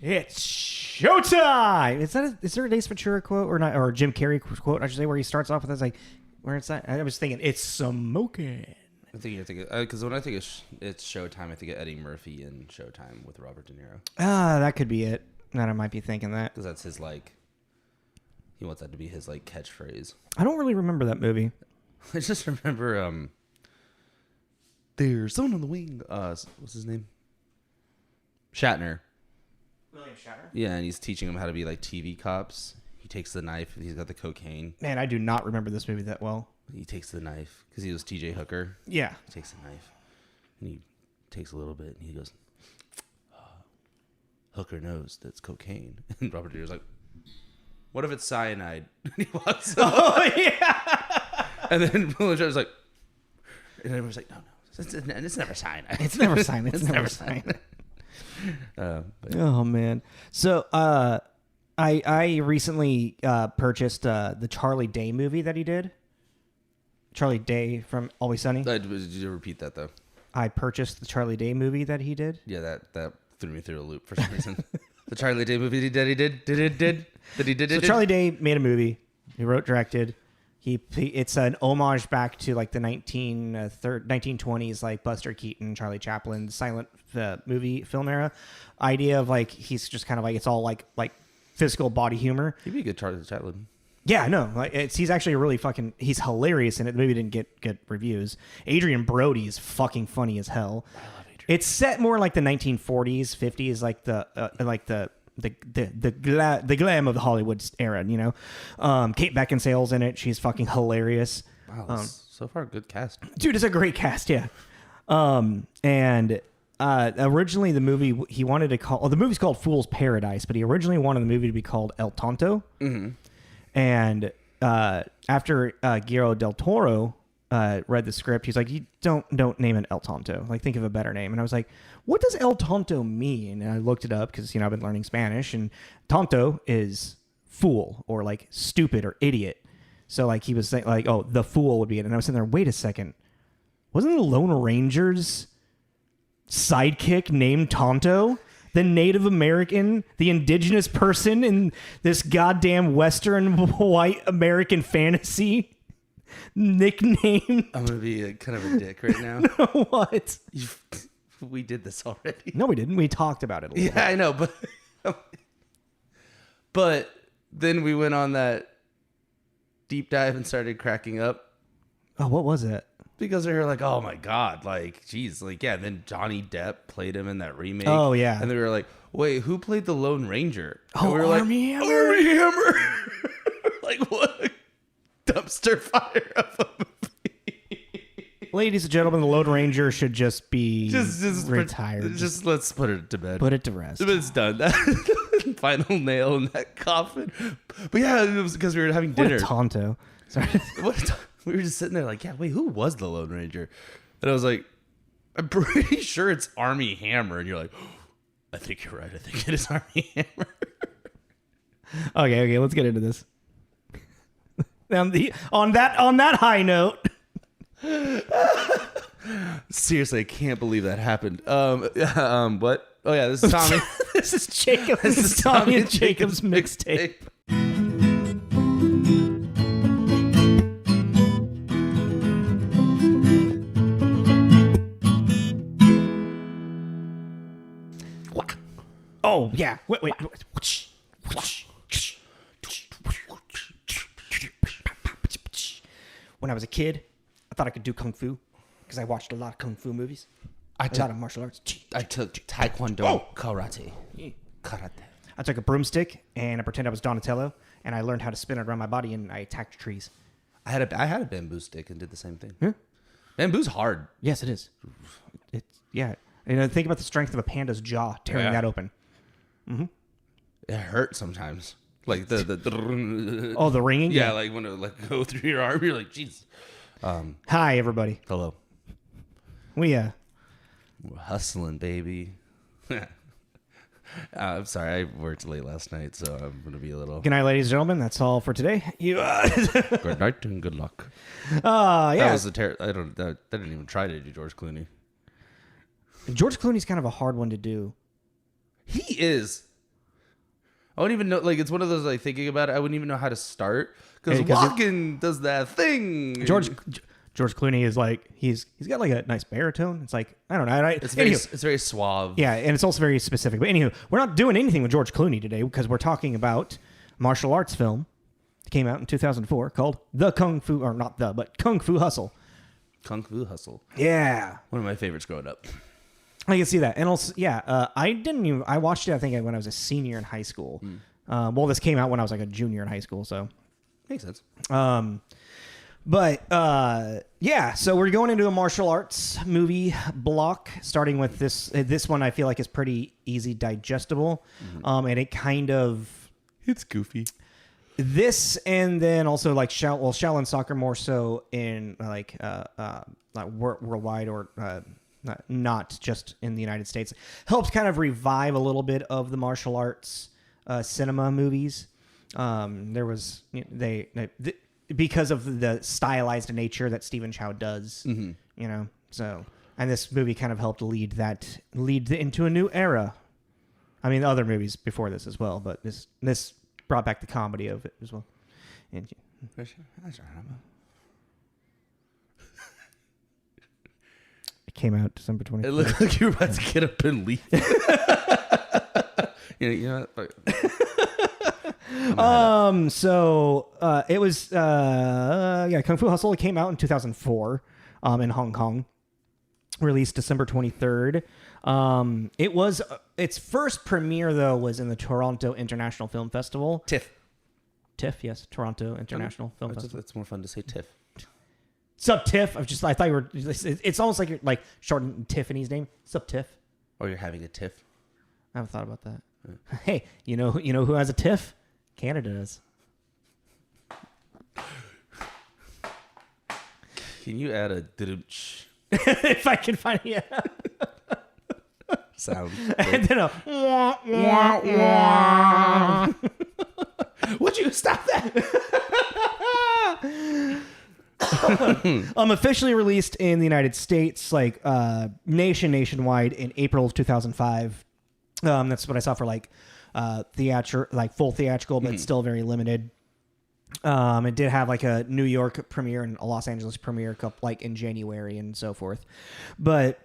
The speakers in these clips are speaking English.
It's showtime. Is there an Ace Ventura quote or not, or a Jim Carrey quote? I should say where he starts off with this like, where it's that. I was thinking it's smoking. I think because when I think it's Showtime, I think of Eddie Murphy in Showtime with Robert De Niro. That could be it. That I might be thinking that because that's his like. He wants that to be his like catchphrase. I don't really remember that movie. I just remember there's someone on the wing. What's his name? Shatner. William Shatner? Yeah, and he's teaching them how to be like TV cops. He takes the knife. He's got the cocaine. Man, I do not remember this movie that well. He takes the knife because he was TJ Hooker. Yeah. He takes the knife and he takes a little bit and he goes, Hooker knows that's cocaine. And Robert De Niro's like, what if it's cyanide? And he walks up. Oh, yeah. And then William Shatner's like, and everyone's like, no, it's never cyanide. It's never cyanide. It's never cyanide. Oh man! So I recently purchased the Charlie Day movie that he did. Charlie Day from Always Sunny. Did you repeat that though? I purchased the Charlie Day movie that he did. Yeah, that threw me through a loop for some reason. The Charlie Day movie that he did. So Charlie Day made a movie. He wrote, directed. It's an homage back to like the 1920s, like Buster Keaton, Charlie Chaplin, silent movie film era idea of like he's just kind of like it's all like physical body humor. He'd be a good Charlie Chaplin. Yeah, no, like he's actually a really he's hilarious in it. The movie didn't get good reviews. Adrian Brody's fucking funny as hell. I love Adrian. It's set more like the 1940s, 50s, like the glam of the Hollywood era, you know. Kate Beckinsale's in it. She's fucking hilarious. Wow, so far good cast. Dude, it's a great cast, yeah. And originally the movie he wanted to call the movie's called Fool's Paradise, but he originally wanted the movie to be called El Tonto. Mm-hmm. And after Guillermo del Toro read the script, he's like, "You don't name it El Tonto. Like, think of a better name." And I was like, "What does El Tonto mean?" And I looked it up because I've been learning Spanish, and Tonto is fool or like stupid or idiot. So like he was saying like, "Oh, the fool would be it." And I was sitting there, wait a second, wasn't the Lone Ranger's sidekick named Tonto? The Native American, the indigenous person in this goddamn Western white American fantasy nickname. I'm going to be kind of a dick right now. What? We did this already. No, we didn't. We talked about it a little bit. Yeah, I know, but then we went on that deep dive and started cracking up. Oh, what was it? Because they were like, oh my God, like, geez, like, yeah. And then Johnny Depp played him in that remake. Oh, yeah. And they were like, wait, who played the Lone Ranger? Oh, we were Armie like, Hammer. Armie Hammer. Like, what a dumpster fire of a movie. Ladies and gentlemen, the Lone Ranger should just be retired. Just let's put it to bed. Put it to rest. It's done. That final nail in that coffin. But yeah, it was because we were having dinner. What a Tonto. Sorry. We were just sitting there like, yeah, wait, who was the Lone Ranger? And I was like, I'm pretty sure it's Armie Hammer. And you're like, oh, I think you're right. I think it is Armie Hammer. Okay, let's get into this. On that high note. Seriously, I can't believe that happened. What? Oh yeah, this is Tommy. This is Jacob. This is Tommy and Jacob's mixtape. Oh, yeah. Wait. When I was a kid, I thought I could do Kung Fu because I watched a lot of Kung Fu movies. A lot of martial arts. I took Taekwondo, Karate. I took a broomstick and I pretended I was Donatello and I learned how to spin it around my body and I attacked trees. I had a bamboo stick and did the same thing. Yeah. Bamboo's hard. Yes, it is. Yeah. Think about the strength of a panda's jaw tearing that open. Mm-hmm. It hurts sometimes. Like the oh, the ringing? Yeah, like when it like go through your arm, you're like, jeez. Hi, everybody. Hello. We're hustling, baby. I'm sorry, I worked late last night, so I'm gonna be a little. Good night, ladies and gentlemen. That's all for today. Good night and good luck. Yeah. That was I didn't even try to do George Clooney. George Clooney's kind of a hard one to do. He is. I wouldn't even know. Like, it's one of those, like, thinking about it, I wouldn't even know how to start. Because Because Walken does that thing. George Clooney is like, he's got like a nice baritone. It's like, I don't know. It's very suave. Yeah, and it's also very specific. But anywho, we're not doing anything with George Clooney today because we're talking about a martial arts film that came out in 2004 called Kung Fu Hustle. Kung Fu Hustle. Yeah. One of my favorites growing up. I can see that. And also, I watched it, I think, when I was a senior in high school. Well, this came out when I was like a junior in high school, so. Makes sense. So we're going into a martial arts movie block, starting with this. This one I feel like is pretty easy digestible, and it kind of it's goofy. This and then also like Shaolin Soccer more so in like worldwide or not just in the United States, helps kind of revive a little bit of the martial arts cinema movies. There was because of the stylized nature that Stephen Chow does, so, and this movie kind of helped lead into a new era. I mean, other movies before this as well, but this brought back the comedy of it as well. And, it came out December 23rd. It looked like you were about to get up and leave. You know. It was Kung Fu Hustle. It came out in 2004 in Hong Kong, released December 23rd. It was its first premiere though was in the Toronto International Film Festival. TIFF, yes, Toronto International Film Festival. It's more fun to say TIFF. Sup TIFF? I thought you were. It's almost like you're like shortening Tiffany's name. Sup TIFF? Or you're having a TIFF. I haven't thought about that. Hey, you know who has a TIFF? Canada does. Can you add a didumch if I can find it? Yeah. sound? And then a wah, wah, wah. Would you stop that? Officially released in the United States, like nationwide in April of 2005. That's what I saw for like full theatrical, but still very limited. It did have like a New York premiere and a Los Angeles premiere like in January and so forth. But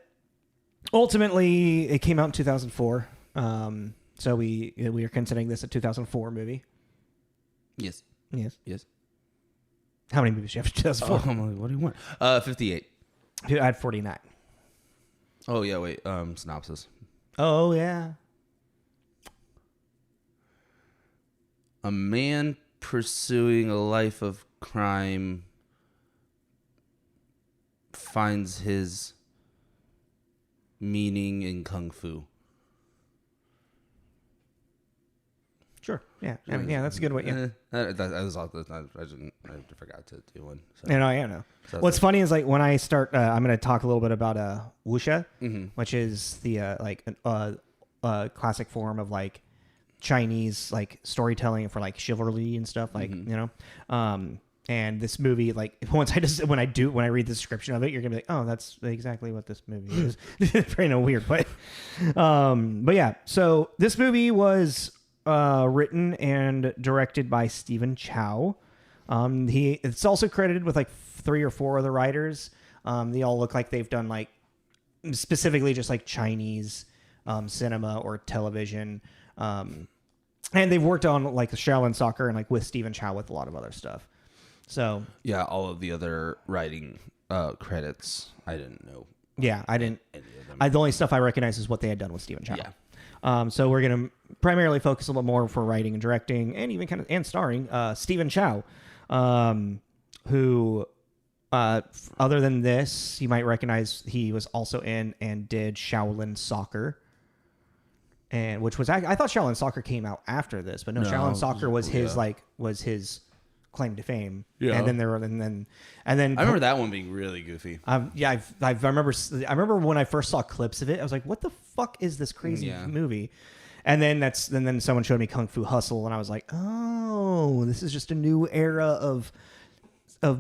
ultimately it came out in 2004. So we are considering this a 2004 movie. Yes. How many movies do you have in 2004? What do you want? 58. I had 49. Oh yeah, wait. Synopsis. Oh yeah. A man pursuing a life of crime finds his meaning in kung fu. Sure. Yeah. I mean, yeah, that's a good way. Yeah. That was all. I forgot to do one. So. I know. So what's funny is like when I start, I'm going to talk a little bit about wuxia, which is the classic form of like Chinese like storytelling for like chivalry and stuff, like and this movie, like when I read the description of it, you're gonna be like, oh, that's exactly what this movie is. In a weird way. But yeah, so this movie was written and directed by Stephen Chow. It's also credited with like 3 or 4 other writers. They all look like they've done like specifically just like Chinese cinema or television. And they've worked on like the Shaolin Soccer and like with Stephen Chow with a lot of other stuff. So yeah, all of the other writing credits I didn't know. Yeah, I didn't. Any of them. The only stuff I recognize is what they had done with Stephen Chow. Yeah. So we're gonna primarily focus a little more for writing and directing and even kind of and starring Stephen Chow, who other than this you might recognize he was also in and did Shaolin Soccer. And which was I thought Shaolin Soccer came out after this, but no, Shaolin Soccer was his his claim to fame. Yeah. And then I remember that one being really goofy. Yeah, I remember when I first saw clips of it, I was like, what the fuck is this crazy movie? And then someone showed me Kung Fu Hustle, and I was like, oh, this is just a new era of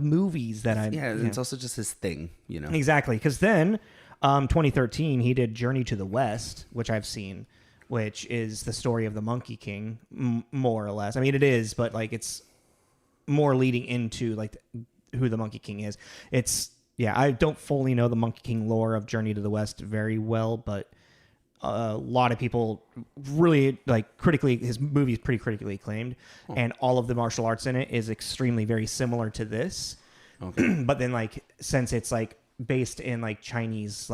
movies that it's also just his thing, you know. Exactly, because then 2013 he did Journey to the West, which I've seen. which is the story of the Monkey King, more or less. I mean, it is, but like it's more leading into like who the Monkey King is. I don't fully know the Monkey King lore of Journey to the West very well, but a lot of people really like critically, his movie is pretty critically acclaimed, and all of the martial arts in it is extremely very similar to this. Okay. But then like since it's like based in like Chinese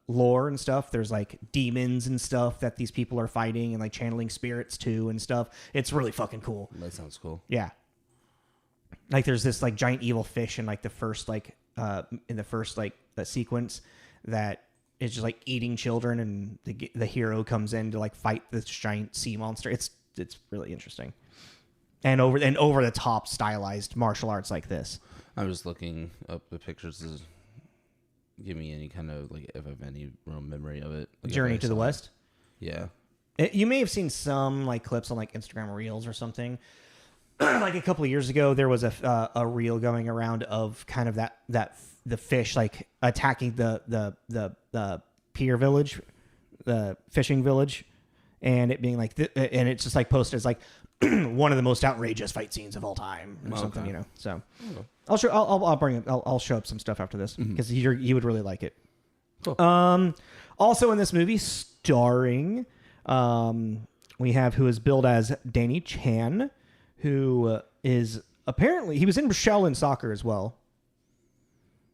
lore and stuff, there's like demons and stuff that these people are fighting and like channeling spirits too and stuff. It's really fucking cool. That sounds cool. Yeah. Like there's this like giant evil fish in like the first sequence that is just like eating children, and the hero comes in to like fight this giant sea monster. It's really interesting. And over the top stylized martial arts like this. I was looking up the pictures to give me any kind of like if I have any real memory of it. Like Journey to the West. Yeah. You may have seen some like clips on like Instagram Reels or something. Like a couple of years ago, there was a reel going around of kind of that the fish like attacking the pier village, the fishing village, and it being like and it's just like posted as like one of the most outrageous fight scenes of all time or something, you know. So I'll show. I'll bring it. I'll show up some stuff after this because you would really like it. Cool. Also in this movie, starring, we have who is billed as Danny Chan, who is apparently he was in Shaolin Soccer as well.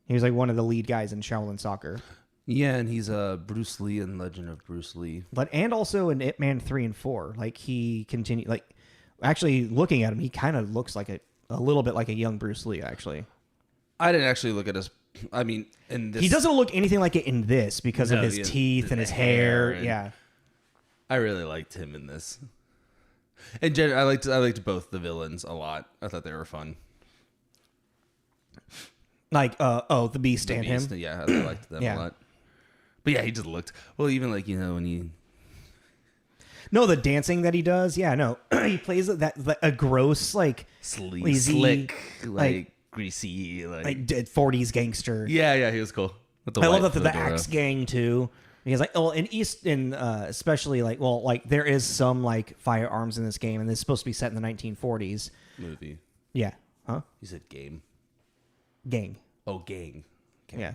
He was like one of the lead guys in Shaolin Soccer. Yeah, and he's Bruce Lee in Legend of Bruce Lee. And also in Ip Man 3 and 4. Like he continued like. Actually, looking at him, he kind of looks like a little bit like a young Bruce Lee, actually. I didn't actually look at his... I mean, in this... He doesn't look anything like it in this because of his teeth and his hair. Yeah. I really liked him in this. And I liked both the villains a lot. I thought they were fun. Like, the Beast and him? Yeah, I liked them a lot. But yeah, he just looked... Well, even like, you know, when he... No, the dancing that he does, yeah, no. He plays a gross, like... sleazy, slick, like greasy, like 40s gangster. Yeah, he was cool. I love that the Axe Gang, too. Because, like, especially, like, well, like, there is some, like, firearms in this game, and this is supposed to be set in the 1940s. Movie. Yeah. Huh? You said game. Gang. Oh, gang. Okay. Yeah.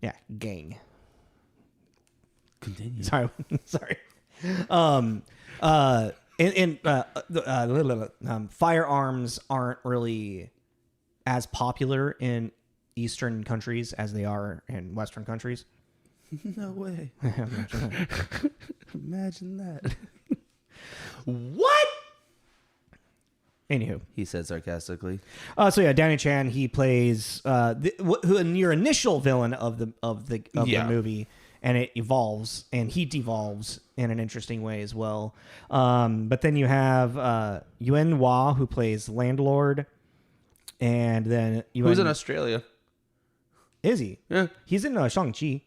Yeah, gang. Continue. Sorry. Firearms aren't really as popular in Eastern countries as they are in Western countries. No way. Imagine that. What? Anywho, he said sarcastically. So yeah, Danny Chan. He plays your initial villain of the movie, and it evolves, and he devolves in an interesting way as well. But then you have Yuen, who plays landlord, and then who's in Australia? Is he? Yeah, he's in Shang-Chi.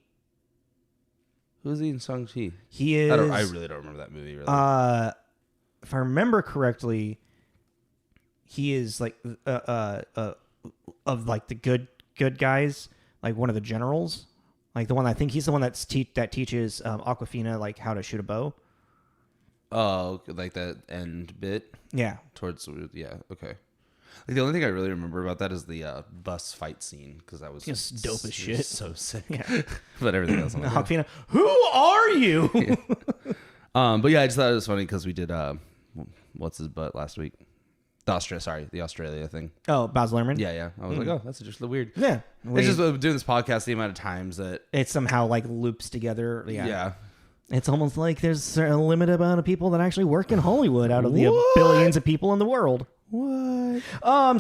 Who's he in Shang-Chi? He is. I really don't remember that movie. Really. If I remember correctly, he is like of like the good guys, like one of the generals, like the one I think he's the one that teaches Awkwafina like how to shoot a bow. Oh, like that end bit. Yeah. Yeah. Okay. Like the only thing I really remember about that is the bus fight scene because that was just dope as shit. So sick. Yeah. But everything else. Awkwafina, who are you? Yeah. But yeah, I just thought it was funny because we did what's his butt last week. The Australia thing. Oh, Baz Luhrmann? Yeah. I was like, oh, that's just weird. Yeah. It's just doing this podcast the amount of times that it somehow like loops together. Yeah. It's almost like there's a limited amount of people that actually work in Hollywood out of the billions of people in the world. What?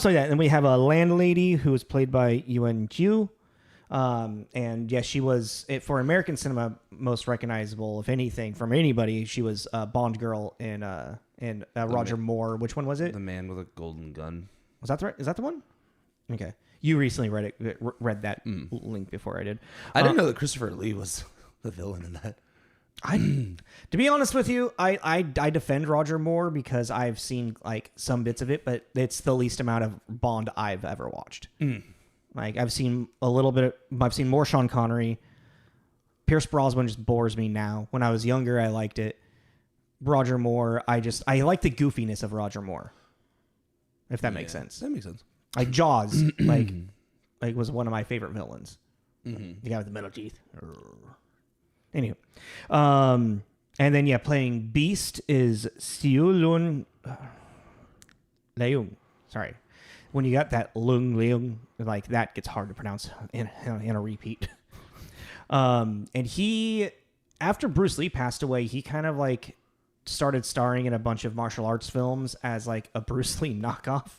So yeah, and we have a landlady who is played by Yuen. And yeah, she was for American cinema most recognizable, if anything, from anybody. She was Bond girl in Roger Moore. Which one was it? The Man with a Golden Gun. Was that right? Is that the one? Okay, you recently read that link before I did. I didn't know that Christopher Lee was the villain in that. To be honest with you, I defend Roger Moore because I've seen like some bits of it, but it's the least amount of Bond I've ever watched. Like I've seen a little bit. I've seen more Sean Connery. Pierce Brosnan just bores me now. When I was younger, I liked it. Roger Moore, I like the goofiness of Roger Moore. If that makes sense. That makes sense. Like Jaws, like was one of my favorite villains. The guy with the metal teeth. Anyway, and then playing Beast is Siu-Lung. Leung. Sorry, when you got that Leung, like that gets hard to pronounce in a repeat. And he, after Bruce Lee passed away, he kind of like started starring in a bunch of martial arts films as like a Bruce Lee knockoff.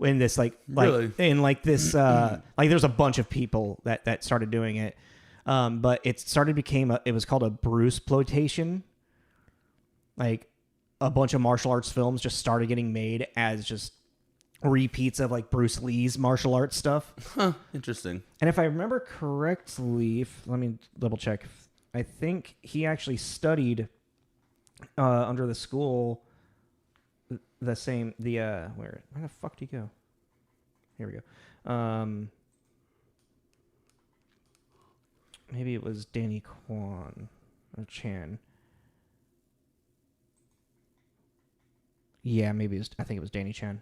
In this Really? in like this like there's a bunch of people that started doing it, but it was called a Bruce ploitation. Like a bunch of martial arts films just started getting made as just repeats of like Bruce Lee's martial arts stuff. Huh, interesting. And if I remember correctly, let me double check. I think he actually studied under the school where the fuck did he go? Here we go. Maybe it was Danny Kwan or Chan. Yeah, I think it was Danny Chan.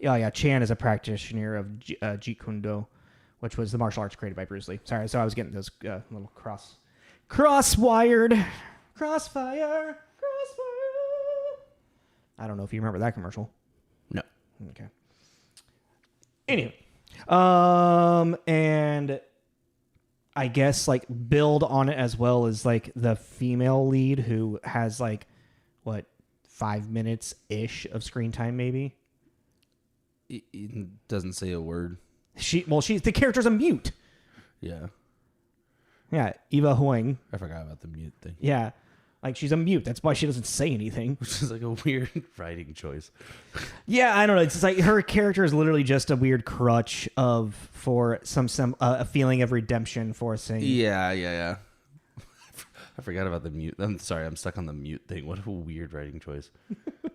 Yeah, Chan is a practitioner of Jeet Kune Do, which was the martial arts created by Bruce Lee. Sorry, so I was getting those little crossfire. I don't know if you remember that commercial. No. Okay. Anyway, and I guess like build on it as well as like the female lead who has like 5 minutes ish of screen time, maybe. It doesn't say a word. The character's a mute. Yeah. Yeah, Eva Huang. I forgot about the mute thing. Yeah. Like, she's a mute. That's why she doesn't say anything. Which is like a weird writing choice. Yeah, I don't know. It's like her character is literally just a weird crutch for a feeling of redemption for saying. Yeah. I forgot about the mute. I'm sorry. I'm stuck on the mute thing. What a weird writing choice.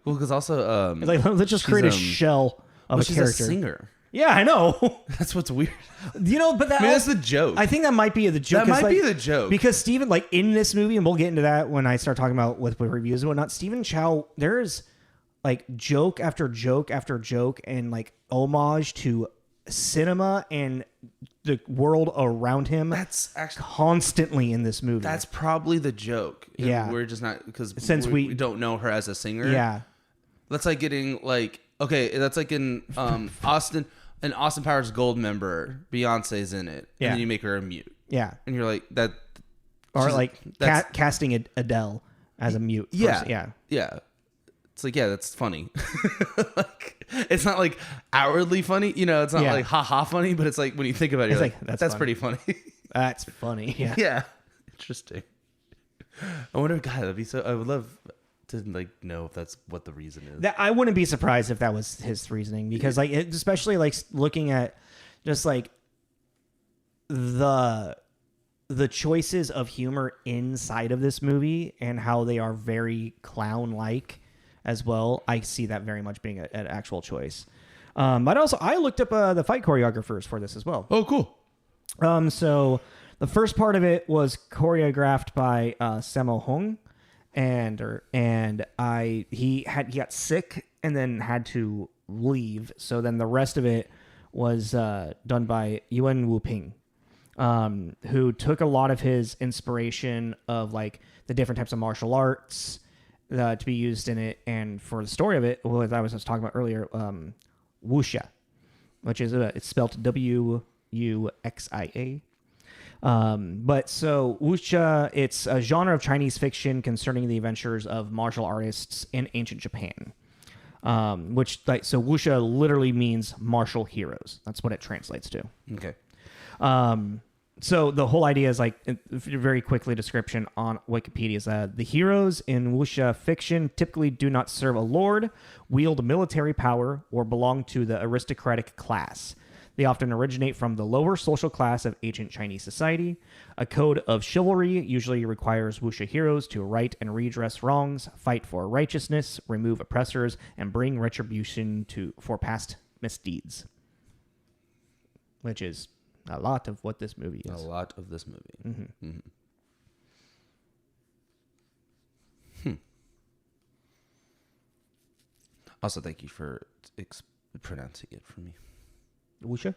Well, because also, it's like, let's just create a shell of a she's character. A singer. Yeah, I know. That's what's weird. But that's the joke. I think that might be the joke. That might be the joke. Because Steven, like in this movie, and we'll get into that when I start talking about with reviews and whatnot, Stephen Chow, there's like joke after joke after joke and like homage to cinema and the world around him. That's actually constantly in this movie. That's probably the joke. Yeah. We're just not, because since we don't know her as a singer. Yeah. That's like getting like, okay, that's like in Austin Powers Gold member, Beyonce's in it, and then you make her a mute. Yeah. And you're like, that. Or like casting Adele as a mute. Yeah. Yeah. It's like, that's funny. Like, it's not like outwardly funny, it's not like ha funny, but it's like when you think about it, you're like, that's pretty funny. That's funny. Yeah. Yeah. Interesting. I wonder, God, I would love to like know if that's what the reason is. That I wouldn't be surprised if that was his reasoning, because like especially like looking at just like the choices of humor inside of this movie and how they are very clown-like as well. I see that very much being an actual choice. But also I looked up the fight choreographers for this as well. Oh, cool. So the first part of it was choreographed by Sammo Hung, and he got sick and then had to leave. So then the rest of it was done by Yuen Wu-ping, who took a lot of his inspiration of like the different types of martial arts to be used in it, and for the story of it, as I was just talking about earlier, wuxia, which is it's spelled Wuxia. But so wuxia, it's a genre of Chinese fiction concerning the adventures of martial artists in ancient Japan. Which so wuxia literally means martial heroes. That's what it translates to. Okay. So the whole idea is like, very quickly description on Wikipedia is the heroes in wuxia fiction typically do not serve a lord, wield military power, or belong to the aristocratic class. They often originate from the lower social class of ancient Chinese society. A code of chivalry usually requires wuxia heroes to right and redress wrongs, fight for righteousness, remove oppressors, and bring retribution for past misdeeds. Which is A lot of what this movie A is. lot of this movie. Mm-hmm. Mm-hmm. Also, thank you for pronouncing it for me. Wuxia?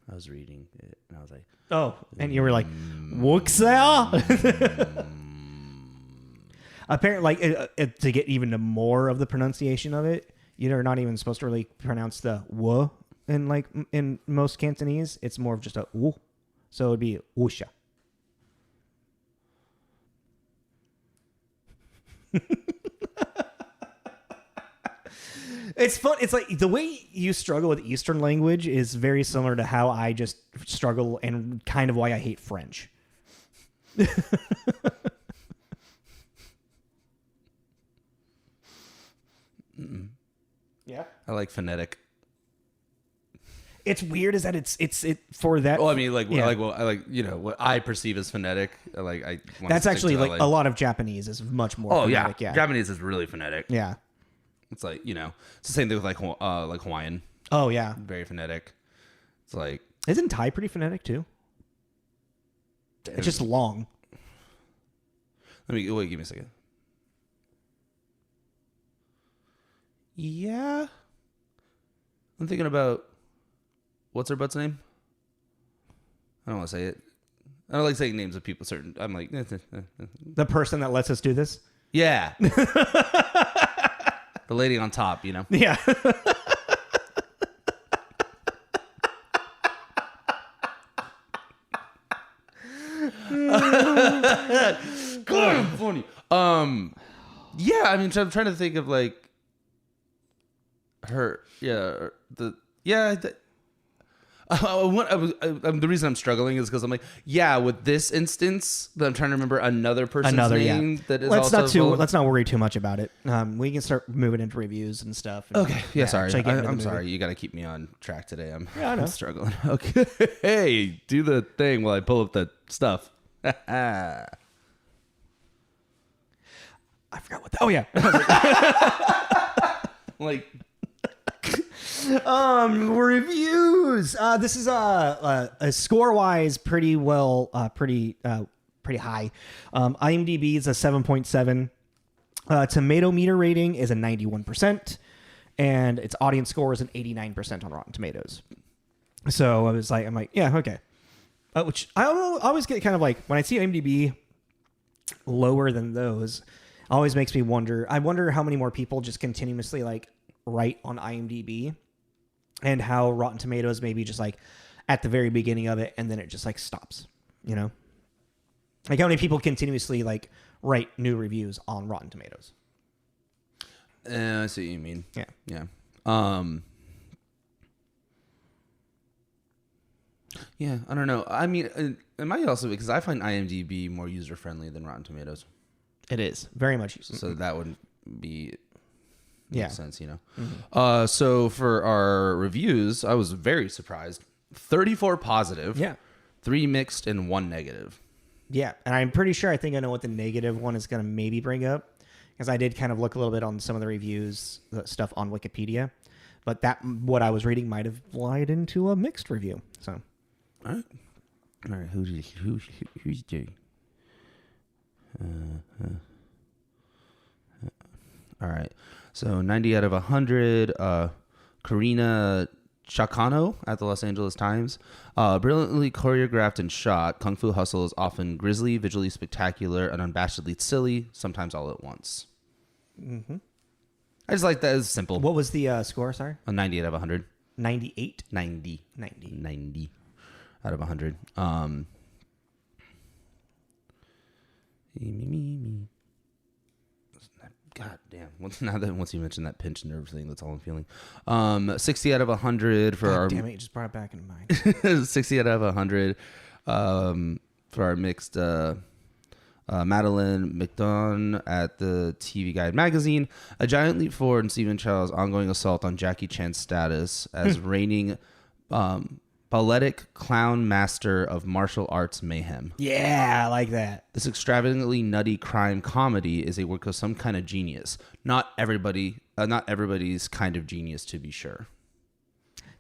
I was reading it and I was like, Oh, and you were like, Wuxia? Apparently, like, to get even more of the pronunciation of it, you're not even supposed to really pronounce the w in most Cantonese. It's more of just a wu. So it would be wuxia. It's fun. It's like the way you struggle with Eastern language is very similar to how I just struggle and kind of why I hate French. Yeah. I like phonetic. It's weird is that it's for that. Well, I mean, like, yeah. I like, you know, what I perceive as phonetic. That's actually like a lot of Japanese is much more. Oh phonetic, yeah, Japanese is really phonetic. Yeah. It's like, you know, it's the same thing with like Hawaiian. Oh yeah. Very phonetic. It's like, isn't Thai pretty phonetic too? It's just long. Wait, give me a second. Yeah. I'm thinking about what's her butt's name? I don't want to say it. I don't like saying names of people certain. I'm like The person that lets us do this? Yeah. The lady on top, you know? Yeah. God, funny. Yeah, I mean, I'm trying to think of like her. Yeah, the the reason I'm struggling is because I'm like, yeah, with this instance, but I'm trying to remember another person's name that is let's not worry too much about it. We can start moving into reviews and stuff. And, okay. Yeah, sorry. I'm sorry. sorry. You got to keep me on track today. I know. I'm struggling. Okay. Hey, do the thing while I pull up the stuff. I forgot what. Oh yeah. Like. Reviews. This is a score wise pretty well, pretty high. IMDb is a 7.7. Tomato meter rating is a 91%, and its audience score is an 89% on Rotten Tomatoes. So I'm like, yeah, okay. Which I always get kind of like when I see IMDb lower than those, always makes me wonder. I wonder how many more people just continuously like write on IMDb. And how Rotten Tomatoes maybe just like at the very beginning of it and then it just like stops, you know? Like how many people continuously like write new reviews on Rotten Tomatoes? I see what you mean. Yeah. Yeah. Yeah, I don't know. I mean, it might also because I find IMDb more user-friendly than Rotten Tomatoes. It is. Very much. So that would be... Yeah. Makes sense, you know. Mm-hmm. So for our reviews, I was very surprised. 34 positive. Yeah. 3 mixed and 1 negative. Yeah. And I'm pretty sure I think I know what the negative one is going to maybe bring up. Because I did kind of look a little bit on some of the reviews, the stuff on Wikipedia. But what I was reading might have lied into a mixed review. So. All right. Who's doing? All right. So 90 out of 100. Karina Chacano at the Los Angeles Times. Brilliantly choreographed and shot, Kung Fu Hustle is often grisly, visually spectacular, and unabashedly silly, sometimes all at once. Mm-hmm. I just like that. It's simple. What was the score, sorry? A 90 out of 100. 98? 90 out of 100. God damn. Once you mentioned that pinched nerve thing, that's all I'm feeling. 60 out of 100 for our... Damn it, you just brought it back into mind. 60 out of 100 for our mixed Madeline McDonne at the TV Guide magazine. A giant leap forward in Stephen Chow's ongoing assault on Jackie Chan's status as reigning balletic clown master of martial arts mayhem. Yeah, I like that. This extravagantly nutty crime comedy is a work of some kind of genius. Not everybody's kind of genius, to be sure.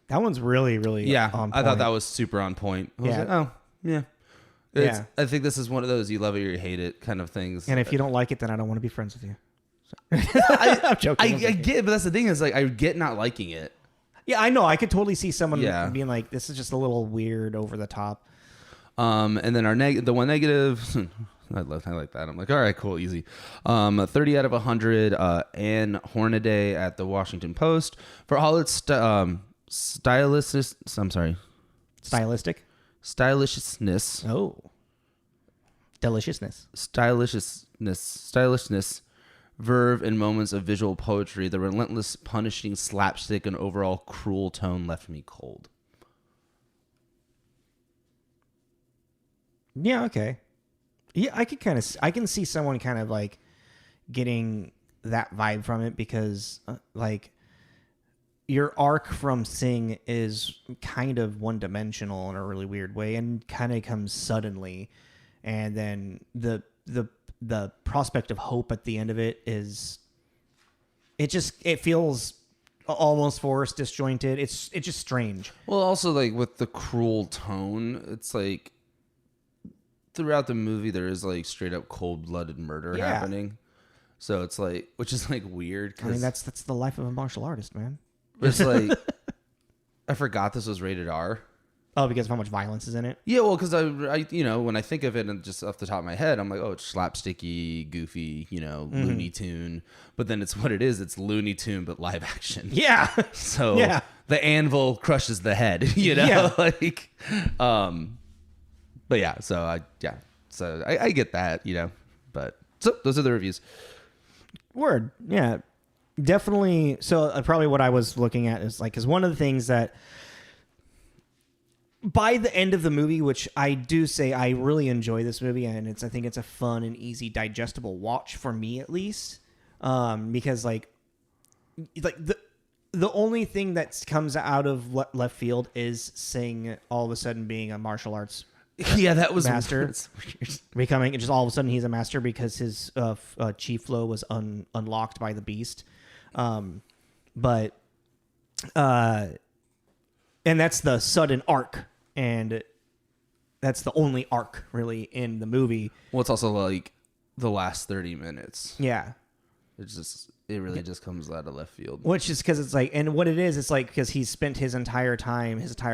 That one's really, really Yeah, on I thought point. that was super on point. I was Yeah. like, oh, yeah. Yeah. I think this is one of those you love it or you hate it kind of things. And if you don't like it, then I don't want to be friends with you. I'm joking. I get, but that's the thing is like I get not liking it. Yeah, I know. I could totally see someone Yeah. being like, "This is just a little weird, over the top." And then the one negative, I like that. I'm like, all right, cool, easy. 30 out of 100. Anne Hornaday at the Washington Post for all its Stylistic. stylishness, Oh, deliciousness. stylishness, verve, and moments of visual poetry. The relentless, punishing slapstick and overall cruel tone left me cold. Yeah. Okay. Yeah, I can see someone kind of like getting that vibe from it because like your arc from Sing is kind of one dimensional in a really weird way and kind of comes suddenly, and then the prospect of hope at the end of it is it feels almost forced, disjointed. It's just strange. Well, also like with the cruel tone, it's like throughout the movie there is like straight up cold-blooded murder happening. So it's like, which is like weird. I mean, that's the life of a martial artist, man. It's like, I forgot this was rated R. Oh, because of how much violence is in it? Yeah, well, because I when I think of it and just off the top of my head, I'm like, oh, it's slapsticky, goofy, Looney Tune. But then it's what it is. It's Looney Tune, but live action. Yeah. So Yeah. the anvil crushes the head, Yeah. like, but yeah, so I get that, but so those are the reviews. Word. Yeah. Definitely. So probably what I was looking at is like, because one of the things that by the end of the movie, which I do say I really enjoy this movie, and I think it's a fun and easy, digestible watch for me at least, because like the only thing that comes out of left field is Sing all of a sudden being a martial arts Yeah, that was master. It's weird. Becoming just all of a sudden he's a master because his chi flow was unlocked by the beast. And that's the sudden arc, and that's the only arc really in the movie. Well, it's also like the last 30 minutes. Yeah. It really just comes out of left field. Which is because it's like, and what it is, it's like, because he's spent his entire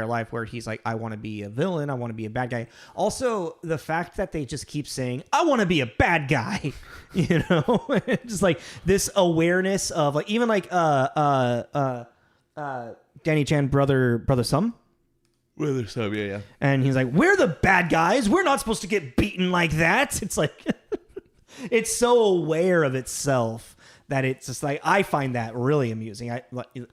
life where he's like, I want to be a villain, I want to be a bad guy. Also, the fact that they just keep saying, I want to be a bad guy, just like this awareness of like, even like, Danny Chan brother Sum. Brother Sum, yeah. And he's like, we're the bad guys. We're not supposed to get beaten like that. It's like, it's so aware of itself that it's just like, I find that really amusing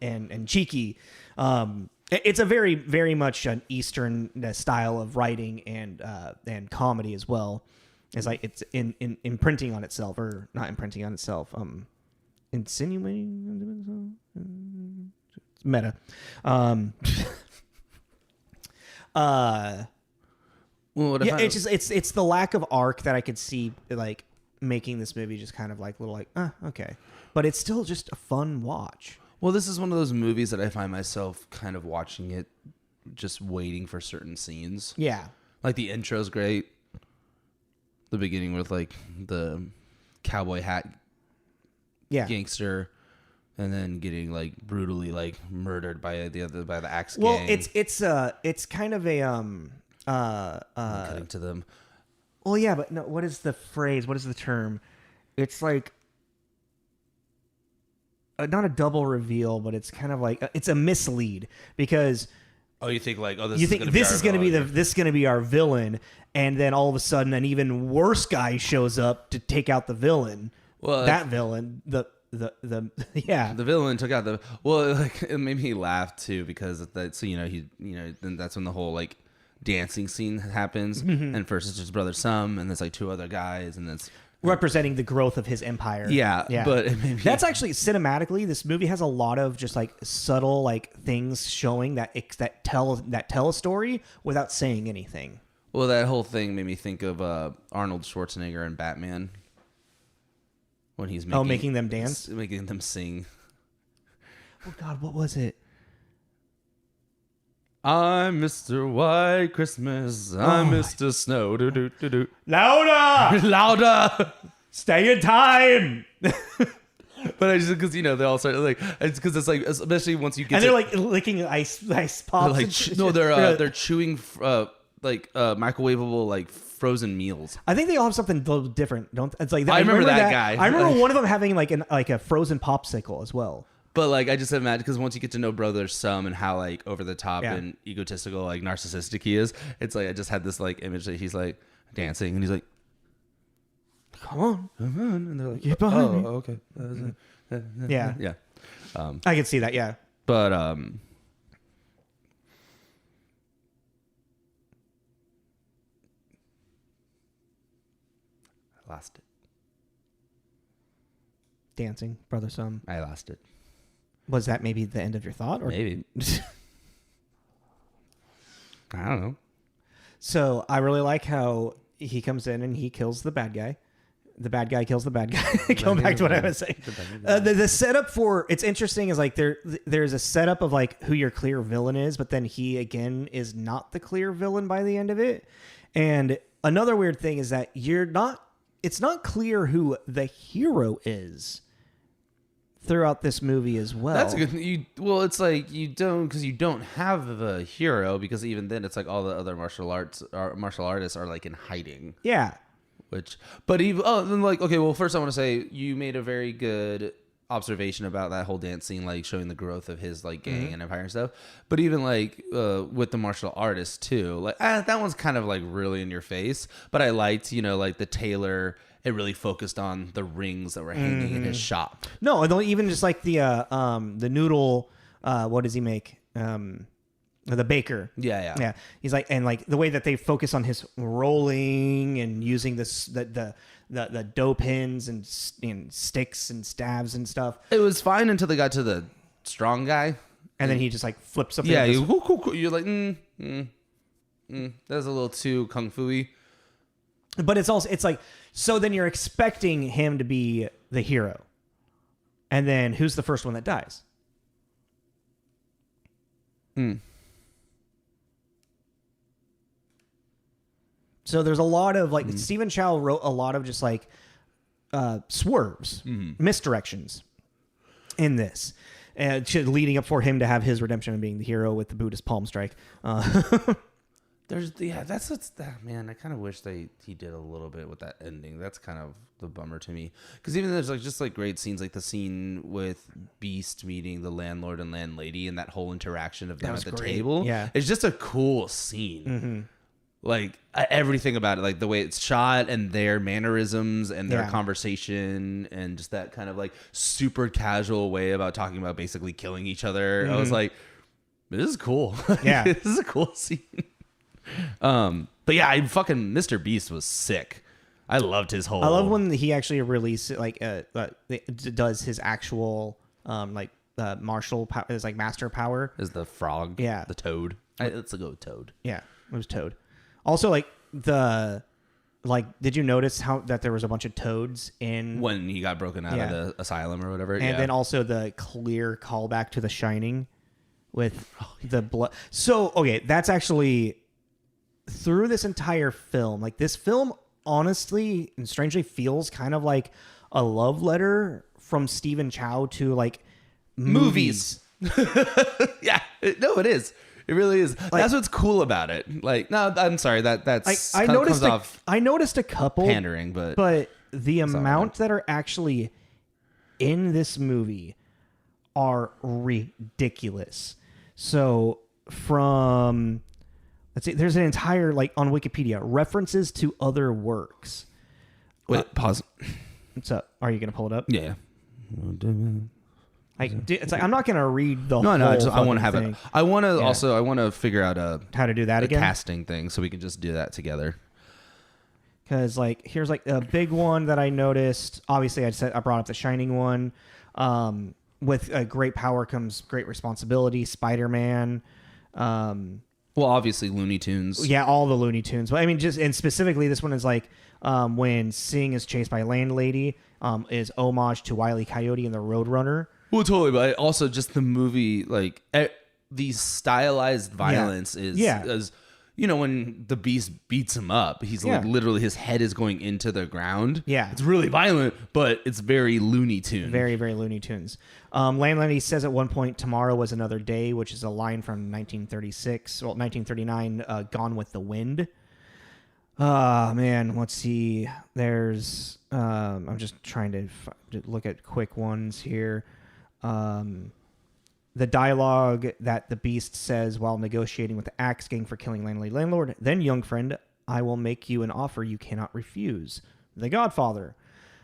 and cheeky. It's a very, very much an Eastern style of writing and comedy as well. It's like it's imprinting on itself, or not imprinting on itself. Insinuating. It's meta. It's the lack of arc that I could see like making this movie just kind of like little like, okay, but it's still just a fun watch. Well, this is one of those movies that I find myself kind of watching it, just waiting for certain scenes. Yeah, like the intro's great. The beginning with like the cowboy hat, gangster, and then getting like brutally like murdered by the axe gang. Well, it's kind of a cutting to them. Well, yeah, but no. What is the phrase? What is the term? It's like not a double reveal, but it's kind of like it's a mislead because. Oh, you think like, this is going to be our villain, and then all of a sudden an even worse guy shows up to take out the villain. Well, that villain, the villain took out the like it made me laugh too because that's then that's when the whole like dancing scene happens, and first it's just Brother Sum, and there's like two other guys, and that's representing the growth of his empire. Yeah. But it made me... that's actually cinematically, this movie has a lot of just like subtle like things showing that tell a story without saying anything. Well, that whole thing made me think of Arnold Schwarzenegger and Batman when he's making them dance, making them sing. Oh God, what was it? I'm Mr. White Christmas. I'm Mr. Snow. Do, do, do, do. Louder! Louder. Stay in time! But I just because they all start like it's because it's like especially once you get And they're like licking ice pops. like and shit. they're chewing microwavable like frozen meals. I think they all have something a little different. Don't it's like I remember that guy. I remember one of them having like a frozen popsicle as well. But like I just imagine because once you get to know Brother Sum and how like over the top Yeah. and egotistical like narcissistic he is, it's like I just had this like image that he's like dancing and he's like, Come on. and they're like, Get behind me. okay, Yeah. yeah. I can see that, yeah. But I lost it. Dancing, Brother Sum. I lost it. Was that maybe the end of your thought? Or Maybe. I don't know. So I really like how he comes in and he kills the bad guy. The bad guy kills the bad guy. Going back to what I was saying. The setup for it's interesting is like there's a setup of like who your clear villain is, but then he again is not the clear villain by the end of it. And another weird thing is that it's not clear who the hero is throughout this movie as well. That's a good thing. It's like you don't have a hero because even then it's like all the other martial artists are like in hiding. Yeah. Then like okay, well first I want to say you made a very good observation about that whole dance scene, like showing the growth of his like gang and empire and stuff. But even like with the martial artists too, like that one's kind of like really in your face. But I liked like the tailor. It really focused on the rings that were hanging in his shop. No, even just like the noodle. What does he make? The baker. Yeah. He's like, and like the way that they focus on his rolling and using the dough pins and sticks and stabs and stuff. It was fine until they got to the strong guy, and then he just like flips something. Yeah, you're like, that's a little too kung fu-y. But it's like, so then you're expecting him to be the hero, and then who's the first one that dies? So there's a lot of like Stephen Chow wrote a lot of just like swerves, misdirections in this, and leading up for him to have his redemption and being the hero with the Buddhist palm strike. That's what's that man. I kind of wish he did a little bit with that ending. That's kind of the bummer to me because even there's like just like great scenes like the scene with Beast meeting the landlord and landlady and that whole interaction of them at the table. Yeah, it's just a cool scene. Like everything about it, like the way it's shot and their mannerisms and their conversation and just that kind of like super casual way about talking about basically killing each other. I was like, this is cool. Yeah, this is a cool scene. But yeah, Mr. Beast was sick. I loved his whole. I love when he actually releases does his actual martial power, his like master power. Is the frog? Yeah, the toad. Let's go with Toad. Yeah, it was Toad. Also, did you notice that there was a bunch of toads in when he got broken out of the asylum or whatever? And then also the clear callback to The Shining with the blood. So, okay, that's actually through this entire film. Like this film, honestly and strangely, feels kind of like a love letter from Stephen Chow to like movies. Yeah, it is. It really is. Like, that's what's cool about it. Like, no, I'm sorry. That's I noticed a couple pandering, but the amount that are actually in this movie are ridiculous. So from let's see, there's an entire on Wikipedia references to other works. Wait, pause. What's up? Are you gonna pull it up? Yeah. It's like I'm not gonna read the whole. No. I want to have thing. it. I want to also. I want to figure out how to do that again. Casting thing, so we can just do that together. Because here's a big one that I noticed. Obviously, I brought up the Shining one. With great power comes great responsibility. Spider-Man. Well, obviously Looney Tunes. Yeah, all the Looney Tunes. But I mean, and specifically, this one is when Sing is chased by Landlady. Is homage to Wile E. Coyote and the Roadrunner. Well, totally, but also just the movie, the stylized violence is you know, when the beast beats him up, he's like literally his head is going into the ground. Yeah. It's really violent, but it's very Looney Tunes. Very, very Looney Tunes. Landlady says at one point, tomorrow was another day, which is a line from 1939, Gone with the Wind. Man, let's see. There's, I'm just trying to look at quick ones here. The dialogue that the beast says while negotiating with the Axe Gang for killing landlord. Then, young friend, I will make you an offer you cannot refuse. The Godfather.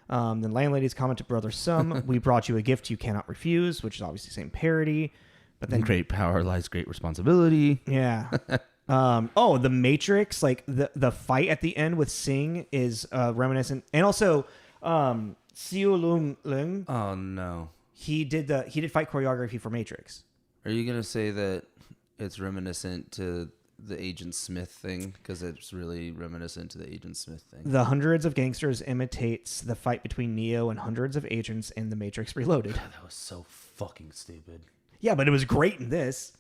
Then landlady's comment to brother Sum, we brought you a gift you cannot refuse, which is obviously the same parody. But then great power lies great responsibility. Yeah. The Matrix, like the fight at the end with Sing is reminiscent, and also Siu-Lung. Oh no. He did fight choreography for Matrix. Are you gonna say that it's reminiscent to the Agent Smith thing? Because it's really reminiscent to the Agent Smith thing. The hundreds of gangsters imitates the fight between Neo and hundreds of agents in The Matrix Reloaded. God, that was so fucking stupid. Yeah, but it was great in this.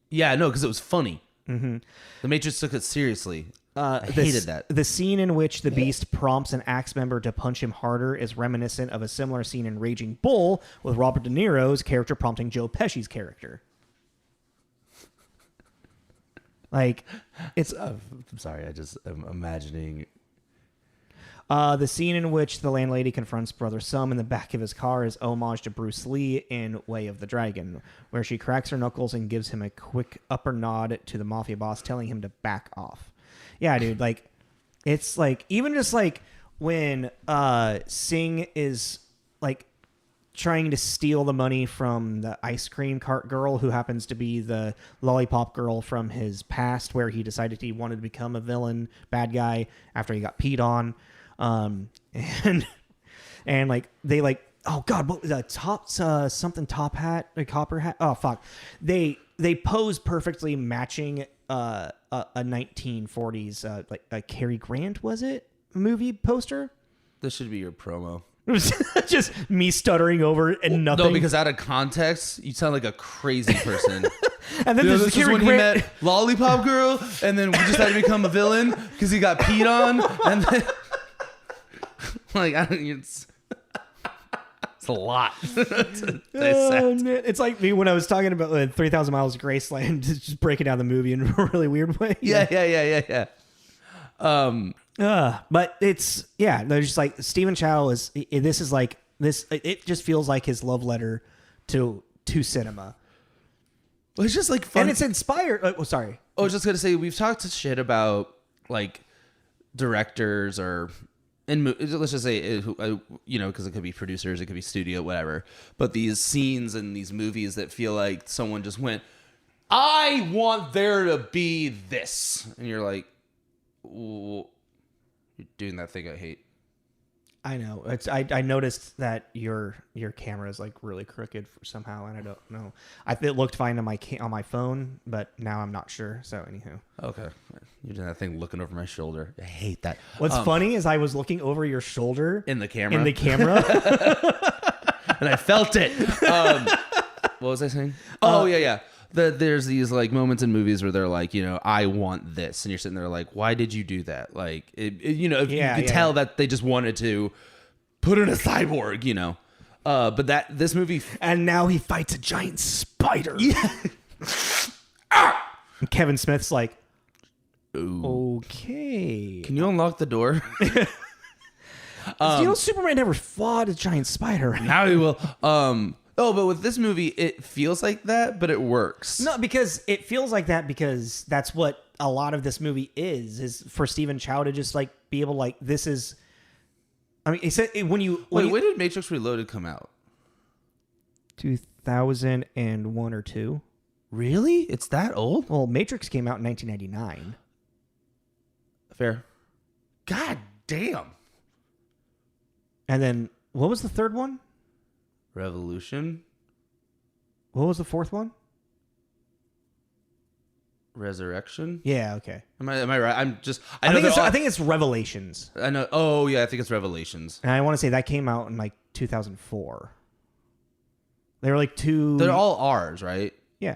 Yeah, no, because it was funny. Mm-hmm. The Matrix took it seriously. I hated that. The scene in which the Beast prompts an Axe member to punch him harder is reminiscent of a similar scene in Raging Bull with Robert De Niro's character prompting Joe Pesci's character. Like, it's... I'm sorry, I'm imagining... The scene in which the landlady confronts Brother Sum in the back of his car is homage to Bruce Lee in Way of the Dragon, where she cracks her knuckles and gives him a quick upper nod to the mafia boss, telling him to back off. Yeah, dude, like, it's like, even just like when Sing is like trying to steal the money from the ice cream cart girl who happens to be the lollipop girl from his past, where he decided he wanted to become a villain, bad guy, after he got peed on. And like they like, oh god, what was that top top hat, a copper hat? Oh fuck, they pose perfectly matching a 1940s like a Cary Grant, was it, movie poster? This should be your promo. It was just me stuttering over and nothing. No, because out of context, you sound like a crazy person. And then this Cary is when Grant... he met Lollipop Girl, and then we just had to become a villain because he got peed on, and then like I don't. It's a lot. It's like me when I was talking about 3,000 Miles of Graceland, just breaking down the movie in a really weird way. Yeah. But it's they're just like Stephen Chow is. This is like this. It just feels like his love letter to cinema. Well, it's just like fun. And it's inspired. Sorry. I was just gonna say we've talked shit about like directors or. And let's just say, because it could be producers, it could be studio, whatever. But these scenes in these movies that feel like someone just went, I want there to be this. And you're like, you're doing that thing I hate. I know. I noticed that your camera is like really crooked somehow, and I don't know. It looked fine on my phone, but now I'm not sure. So anywho. Okay, you're doing that thing looking over my shoulder. I hate that. What's funny is I was looking over your shoulder in the camera, and I felt it. What was I saying? Oh yeah. There's these like moments in movies where they're like, I want this, and you're sitting there like, why did you do that? Like, you could tell that they just wanted to put in a cyborg, But this movie, and now he fights a giant spider. Yeah. And Kevin Smith's like, ooh. Okay, can you unlock the door? Superman never fought a giant spider. Now he will. But with this movie, it feels like that, but it works. No, because it feels like that because that's what a lot of this movie is for Stephen Chow to just like be able to, like, this is. I mean, he said when when did Matrix Reloaded come out? 2001 or 2. Really? It's that old? Well, Matrix came out in 1999. Fair. God damn. And then what was the third one? Revolution. What was the fourth one? Resurrection. Yeah. Okay. Am I right? I think it's Revelations. I know. Oh yeah, I think it's Revelations. And I want to say that came out in like 2004. They were like two. They're all R's, right? Yeah.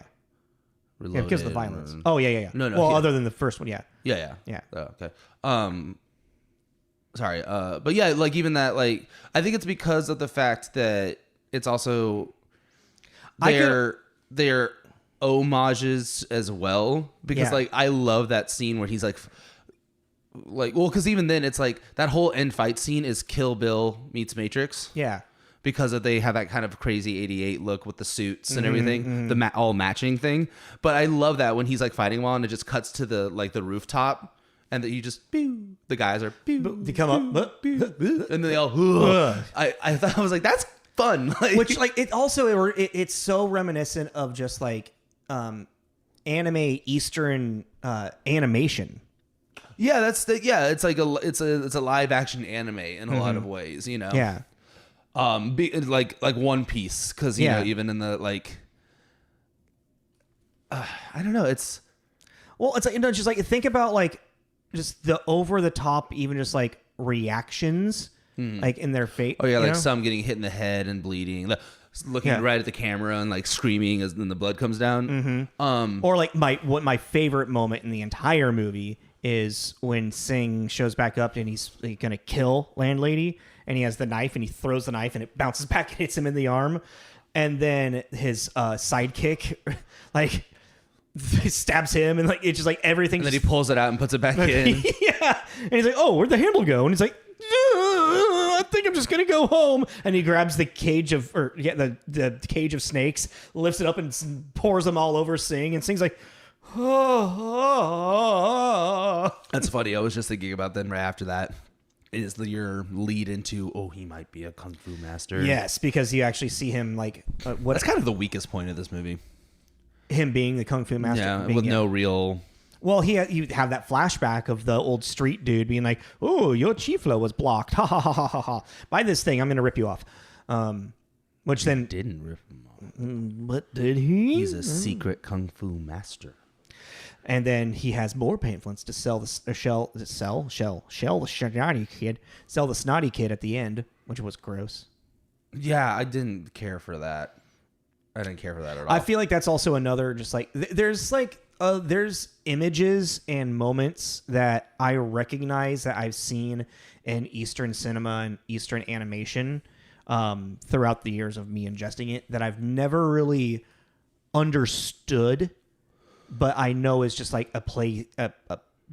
Reloaded, Yeah, because of the violence. Oh, yeah. No. Well, other than the first one, yeah. Yeah. Yeah. Oh, okay. Sorry. But yeah, like even that, like I think it's because of the fact that it's also they're homages as well. Because like I love that scene where he's like well, because even then it's like that whole end fight scene is Kill Bill meets Matrix. Yeah. Because they have that kind of crazy 88 look with the suits and everything, the all matching thing. But I love that when he's like fighting while and it just cuts to the rooftop and that you just pew, the guys are pew, They come up, pew, and then they all. I thought I was like that's fun, which like it also it's so reminiscent of just like anime Eastern animation. Yeah, it's like it's a live action anime in a lot of ways, you know. Yeah. Like One Piece, because you know, even in the like, I don't know, it's like just like think about like just the over the top, even just like reactions, like in their face. Oh yeah, like some getting hit in the head and bleeding, looking right at the camera and like screaming as then the blood comes down. Or like my favorite moment in the entire movie is when Singh shows back up and he's gonna kill Landlady. And he has the knife, and he throws the knife, and it bounces back and hits him in the arm. And then his sidekick, like, stabs him, and like it's just like everything. And then he pulls it out and puts it back in. Yeah, and he's like, "Oh, where'd the handle go?" And he's like, "I think I'm just gonna go home." And he grabs the cage of, the cage of snakes, lifts it up, and pours them all over Singh. And Singh's like, "Oh." That's funny. I was just thinking about then right after that. Is your lead into he might be a kung fu master? Yes, because you actually see him like That's kind of the weakest point of this movie. Him being the kung fu master, with no real. Well, you have that flashback of the old street dude being like, "Oh, your chi flow was blocked. Ha ha ha ha ha ha! By this thing, I'm going to rip you off." Which then didn't rip him off. But did he? He's a secret kung fu master. And then he has more pamphlets to sell the snotty kid at the end, which was gross. Yeah, I didn't care for that. I didn't care for that at all. I feel like that's also another just like there's images and moments that I recognize that I've seen in Eastern cinema and Eastern animation throughout the years of me ingesting it that I've never really understood. But I know it's just like a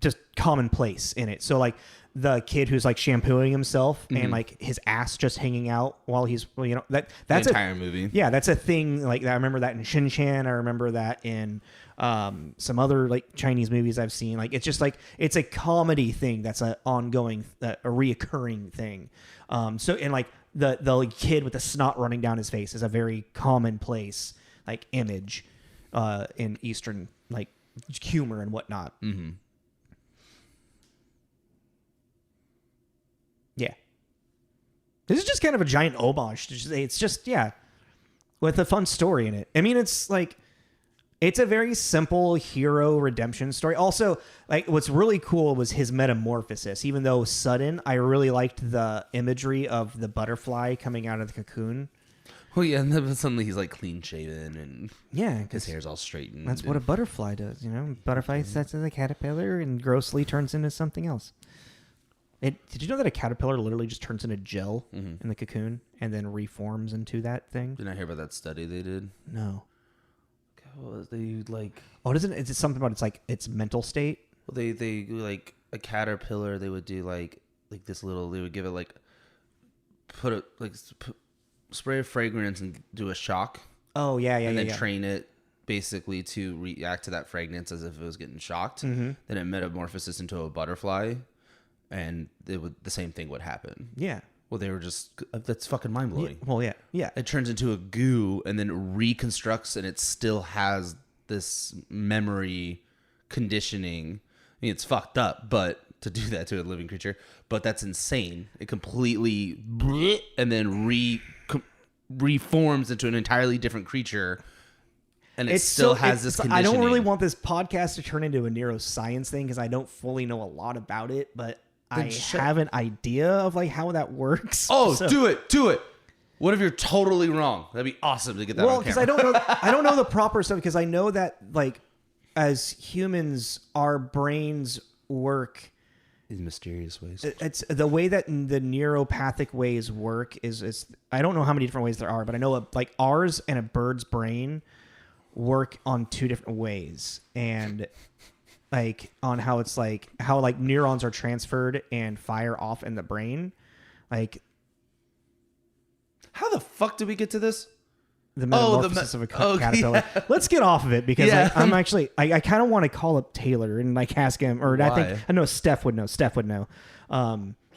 just commonplace in it. So like the kid who's like shampooing himself and like his ass just hanging out while he's that's the entire movie. Yeah, that's a thing. Like I remember that in Shin Chan. I remember that in some other like Chinese movies I've seen. Like it's just like it's a comedy thing that's an ongoing, a reoccurring thing. So and like the kid with the snot running down his face is a very commonplace like image in Eastern like humor and whatnot. Yeah, this is just kind of a giant homage. It's just with a fun story in it. I mean, it's like it's a very simple hero redemption story. Also, like what's really cool was his metamorphosis. Even though sudden, I really liked the imagery of the butterfly coming out of the cocoon. Well, yeah, and then suddenly he's like clean shaven and his hair's all straightened. That's what a butterfly does, Butterfly sets as a caterpillar and grossly turns into something else. Did you know that a caterpillar literally just turns into gel in the cocoon and then reforms into that thing? Didn't I hear about that study they did? No. They like. Oh, is it something about its mental state? Well, they like a caterpillar. They would do like this little. They would give it like spray a fragrance and do a shock. Oh yeah, and then train it basically to react to that fragrance as if it was getting shocked. Then it metamorphoses into a butterfly, and the same thing would happen. Yeah. Well, they were just that's fucking mind blowing. Well, yeah. It turns into a goo and then reconstructs, and it still has this memory conditioning. I mean, it's fucked up, but to do that to a living creature, but that's insane. It completely and then reforms into an entirely different creature, and it still has this conditioning. I don't really want this podcast to turn into a neuroscience thing because I don't fully know a lot about it, but I have an idea of like how that works. Oh, so. Do it. What if you're totally wrong? That'd be awesome to get that on camera. Well, because I don't know the proper stuff, because I know that, like, as humans, our brains work in mysterious ways. It's the way that the neuropathic ways work is I don't know how many different ways there are, but I know like ours and a bird's brain work on 2 different ways, and like on how it's like how like neurons are transferred and fire off in the brain. Like, how the fuck did we get to this? The metamorphosis of a caterpillar. Yeah. Let's get off of it, because like, I'm actually I kind of want to call up Taylor and like ask him, or Why? I know Steph would know.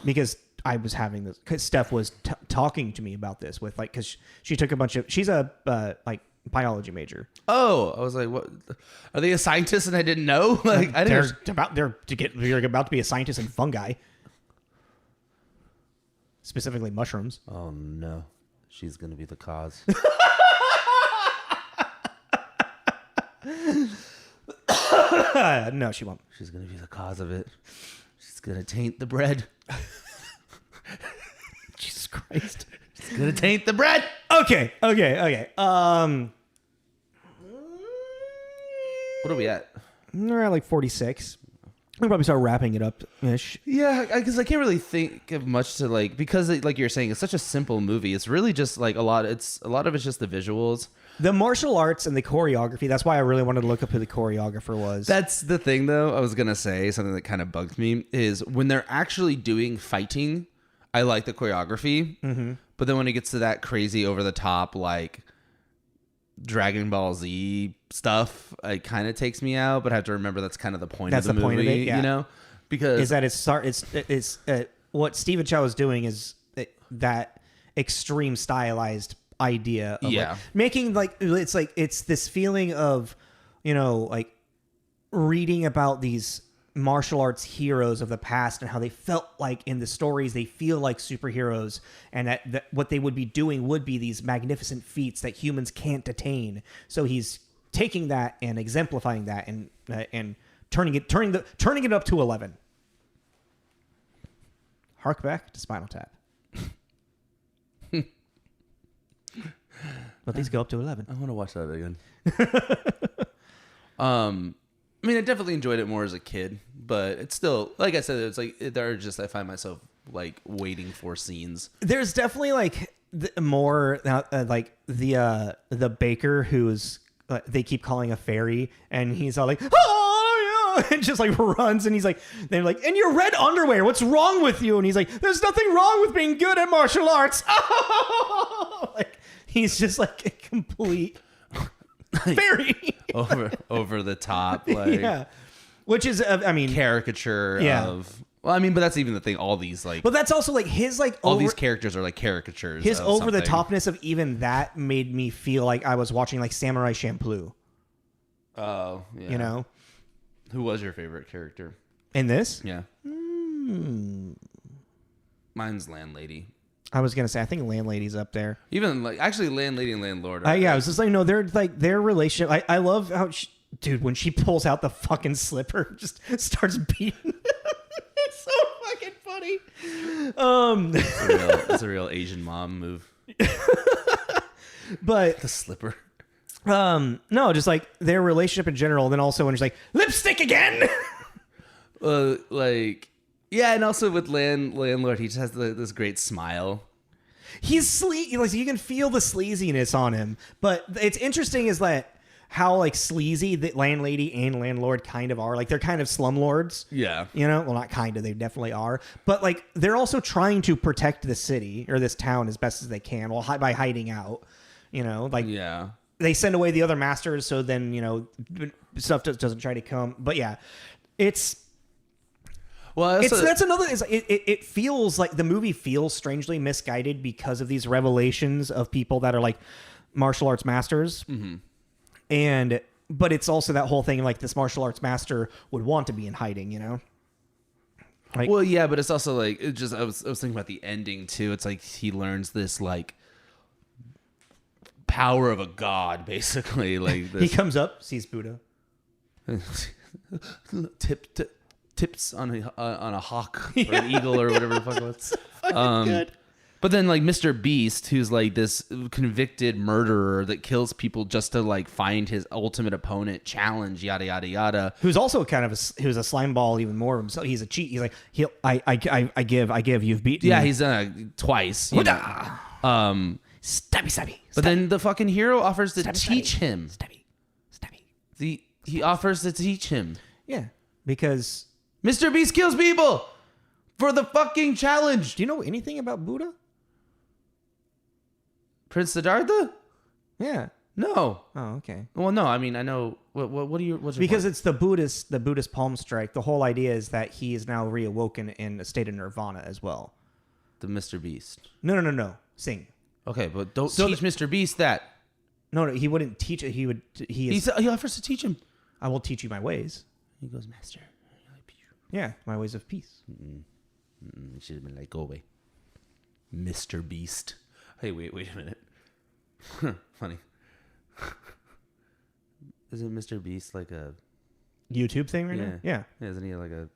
Because I was having this, because Steph was talking to me about this with like, because she took a bunch of, she's a like biology major. Oh, I was like, what? Are they a scientist and I didn't know? Like, I didn't. You're about to be a scientist in fungi, specifically mushrooms. Oh no, she's gonna be the cause. No, she won't. She's gonna be the cause of it. She's gonna taint the bread. Jesus Christ. She's gonna taint the bread. Okay. What are we at? We're at like 46. We'll probably start wrapping it up ish. Yeah, because I can't really think of much to like, because like you're saying, it's such a simple movie. It's really just like a lot of it's just the visuals. The martial arts and the choreography, that's why I really wanted to look up who the choreographer was. That's the thing, though. I was going to say something that kind of bugged me is when they're actually doing fighting, I like the choreography. Mm-hmm. But then when it gets to that crazy over the top, like Dragon Ball Z stuff, it kind of takes me out. But I have to remember that's kind of the point of the movie, point of it, yeah. You know? Because is that it's what Stephen Chow is doing is that extreme stylized idea of like making like it's this feeling of, you know, like reading about these martial arts heroes of the past and how they felt like in the stories they feel like superheroes, and that what they would be doing would be these magnificent feats that humans can't attain. So he's taking that and exemplifying that and turning it up to 11. Hark back to Spinal Tap. But these go up to 11. I want to watch that again. I mean, I definitely enjoyed it more as a kid, but it's still, like I said, it's like there are just, I find myself like waiting for scenes. There's definitely like more like the baker who's they keep calling a fairy, and he's all like, oh yeah, and just like runs, and he's like, they're like, and your red underwear, what's wrong with you? And he's like, there's nothing wrong with being good at martial arts. Like, he's just like a complete fairy. over the top, like, yeah, which is I mean, caricature of. Well, I mean, but that's even the thing. All these like, but that's also like his like all these characters are like caricatures. His over the topness of even that made me feel like I was watching like Samurai Champloo. Oh, yeah. You know, who was your favorite character in this? Yeah, mine's Landlady. I was gonna say, I think Landlady's up there. Even like actually, Landlady and Landlord. Yeah, I was just like, no, they're like their relationship. I love how, dude, when she pulls out the fucking slipper, just starts beating. It's so fucking funny. It's a real Asian mom move. But the slipper. No, just like their relationship in general. And then also when she's like, lipstick again. Like. Yeah, and also with Landlord, he just has this great smile. He's sleazy, like you can feel the sleaziness on him. But it's interesting is that how like sleazy the Landlady and Landlord kind of are. Like they're kind of slumlords. Yeah. You know, well, not kind of, they definitely are. But like they're also trying to protect the city or this town as best as they can, while by hiding out. You know, like yeah, they send away the other masters, so then, you know, stuff doesn't try to come. But yeah, it's. Well, that's another. It feels like the movie feels strangely misguided because of these revelations of people that are like martial arts masters, but it's also that whole thing like this martial arts master would want to be in hiding, you know. Like, well, yeah, but it's also like it just. I was thinking about the ending too. It's like he learns this like power of a god, basically. Like this. He comes up, sees Buddha, tips on a hawk or an eagle or whatever the fuck it was. Good. But then like Mr. Beast, who's like this convicted murderer that kills people just to like find his ultimate opponent, challenge, yada yada yada. Who's also kind of who's a slime ball even more himself. He's a cheat. He's like I give. You've beaten. Yeah, me. he's twice. You know. Stabby. But then the fucking hero offers to Stabby, teach him. Stabby. He offers to teach him. Yeah, because Mr. Beast kills people for the fucking challenge. do you know anything about Buddha? Prince Siddhartha? Yeah. No. Oh, okay. Well, no. I mean, I know. What do you? What's your Because point? it's the Buddhist palm strike. The whole idea is that he is now reawoken in a state of nirvana as well. The Mr. Beast. No. Sing. Okay, but don't So teach Mr. Beast that. No, he wouldn't teach it. He He offers to teach him. I will teach you my ways. He goes, Master. Yeah, my ways of peace. He should have been like, go away, Mr. Beast. Hey, wait a minute. Funny. Isn't Mr. Beast like a YouTube thing right now? Yeah. Isn't he like a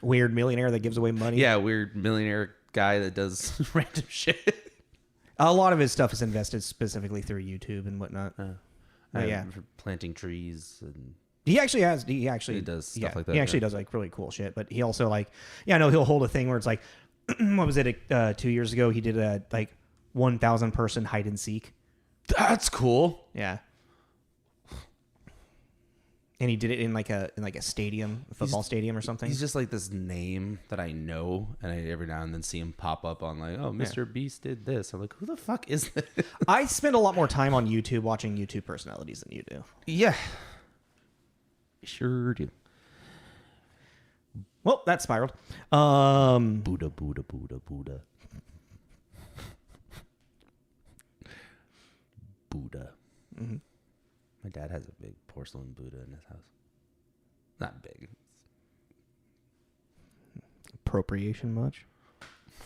Weird millionaire that gives away money. weird millionaire guy that does random shit? A lot of his stuff is invested specifically through YouTube and whatnot. Yeah. For planting trees and He actually does stuff like that. He actually does like really cool shit. But he also like, I know he'll hold a thing where it's like, what was it? 2 years ago, he did a like 1,000 person hide and seek. That's cool. Yeah. And he did it in like a stadium, a football stadium or something. He's just like this name that I know, and I every now and then see him pop up on like, oh, Mr. Beast did this. I'm like, who the fuck is this? I spend a lot more time on YouTube watching YouTube personalities than you do. Yeah. Sure do. Well, that spiraled. Buddha. Buddha. Mm-hmm. My dad has a big porcelain Buddha in his house. Not big. Appropriation much?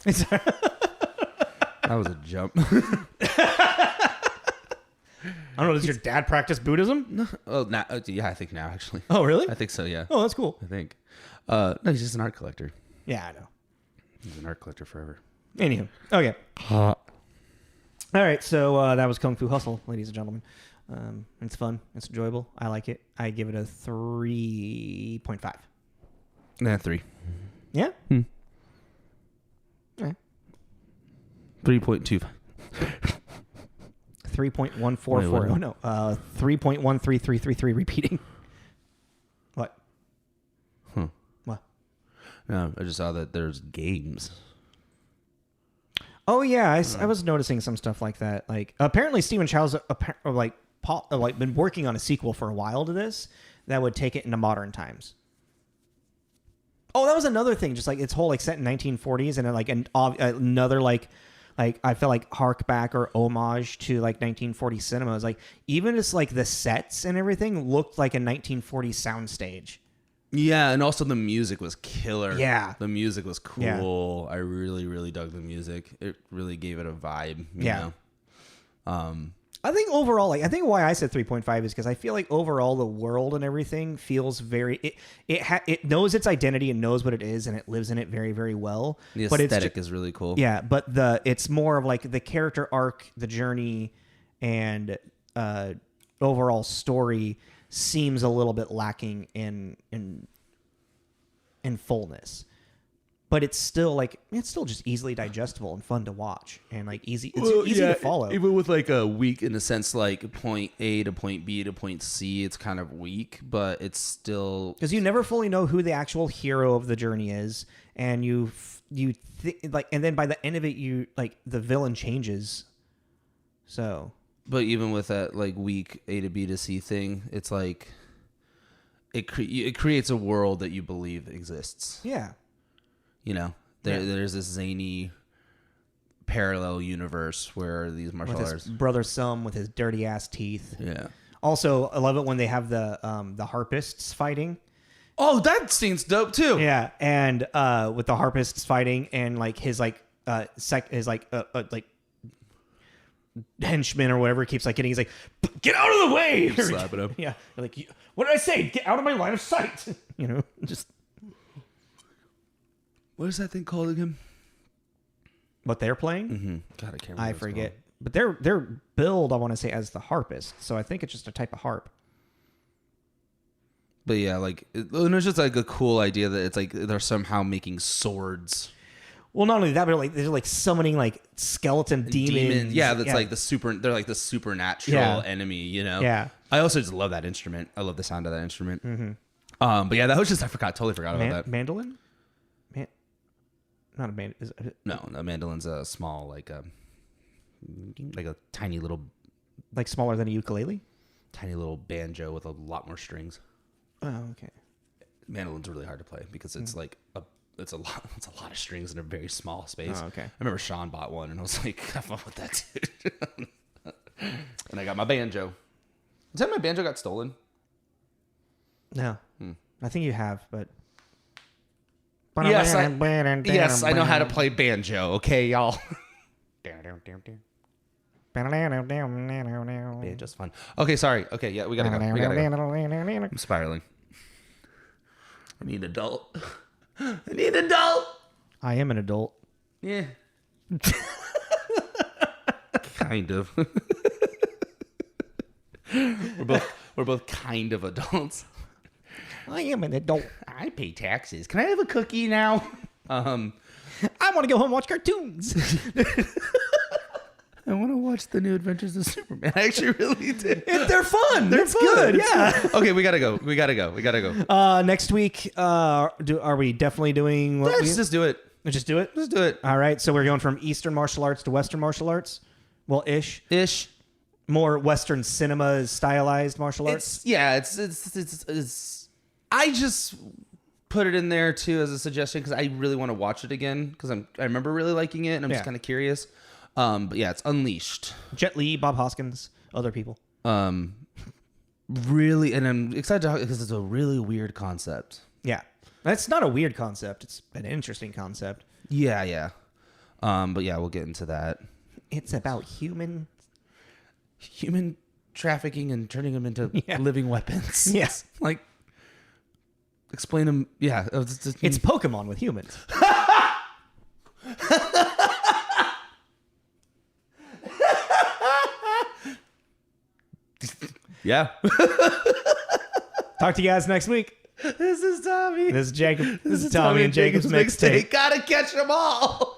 That was a jump. I don't know. Does your dad practice Buddhism? No. Oh, now, yeah, I think now actually. Oh, really? I think so. Yeah. Oh, that's cool. I think. No, he's just an art collector. Yeah, I know. He's an art collector forever. Anywho, okay. All right, so that was Kung Fu Hustle, ladies and gentlemen. It's fun. It's enjoyable. I like it. I give it a 3.5. Nah, 3. Yeah? Hmm. All right. 3.25. 3.144. Wait. Oh, no. 3.13333 repeating. What? Huh. What? No, I just saw that there's games. Oh, yeah. I was noticing some stuff like that. Like, apparently Stephen Chow's been working on a sequel for a while to this that would take it into modern times. Oh, that was another thing. Just like its whole like set in 1940s and like another like I felt like hark back or homage to like 1940s cinema. It was like even just like the sets and everything looked like a 1940s soundstage. Yeah, and also the music was killer. Yeah. The music was cool. I really, really dug the music. It really gave it a vibe. You know? I think overall, I think why I said 3.5 is because I feel like overall the world and everything feels very it knows its identity and knows what it is and it lives in it very, very well. The but aesthetic is really cool. Yeah, but it's more of like the character arc, the journey, and overall story seems a little bit lacking in fullness. But it's still just easily digestible and fun to watch and like easy. It's easy to follow. Even with like a weak in a sense, like point A to point B to point C, it's kind of weak, but it's still because you never fully know who the actual hero of the journey is, and and then by the end of it, you like the villain changes. So, but even with that like weak A to B to C thing, it's like it creates a world that you believe exists. yeah. You know, there's this zany parallel universe where these martial With arts. his brother Sum with his dirty ass teeth. Yeah. Also, I love it when they have the harpists fighting. Oh, that scene's dope too. Yeah, and with the harpists fighting and like his henchman or whatever keeps like getting. He's like, get out of the way! Slapping him. Yeah, like what did I say? Get out of my line of sight! You know, just. What is that thing called again? What they're playing? Mm-hmm. God, I can't remember. I forget. But they're billed, I want to say, as the harpist. So I think it's just a type of harp. But yeah, like it's just like a cool idea that it's like they're somehow making swords. Well, not only that, but like they're like summoning like skeleton demons. Yeah, that's like they're like the supernatural enemy, you know? Yeah. I also just love that instrument. I love the sound of that instrument. Mm-hmm. But yeah, that was just totally forgot about that. Mandolin? Not a mandolin. No, a mandolin's a small like a tiny little, like smaller than a ukulele. Tiny little banjo with a lot more strings. Oh, okay. Mandolin's really hard to play because it's like it's a lot of strings in a very small space. Oh, okay. I remember Sean bought one and I was like, have fun with that, dude. And I got my banjo. Is that my banjo got stolen? No. I think you have, but yes, I know how to play banjo. Okay, y'all. Banjo's fun. Okay, sorry. Okay, yeah, we gotta go. I'm spiraling. I need adult. I am an adult. Yeah. Kind of. We're both kind of adults. I am an adult. I pay taxes. Can I have a cookie now? I want to go home and watch cartoons. I want to watch the New Adventures of Superman. I actually really did. They're fun. They're good. Yeah. Okay, we gotta go. Next week, are we definitely doing? Let's just do it. Just do it. Let's do it. All right. So we're going from Eastern martial arts to Western martial arts. Well, ish. More Western cinema stylized martial arts. It's. I just put it in there too as a suggestion because I really want to watch it again because I remember really liking it and I'm just kind of curious. But yeah, it's Unleashed. Jet Li, Bob Hoskins, other people. Really, and I'm excited because it's a really weird concept. Yeah, that's not a weird concept. It's an interesting concept. Yeah. But yeah, we'll get into that. It's about human trafficking and turning them into living weapons. Yes, like explain them. Yeah, it's Pokemon with humans. Yeah. Talk to you guys next week. This is Tommy. This is Jacob. This is Tommy and Jacob's mixtape. Gotta catch them all.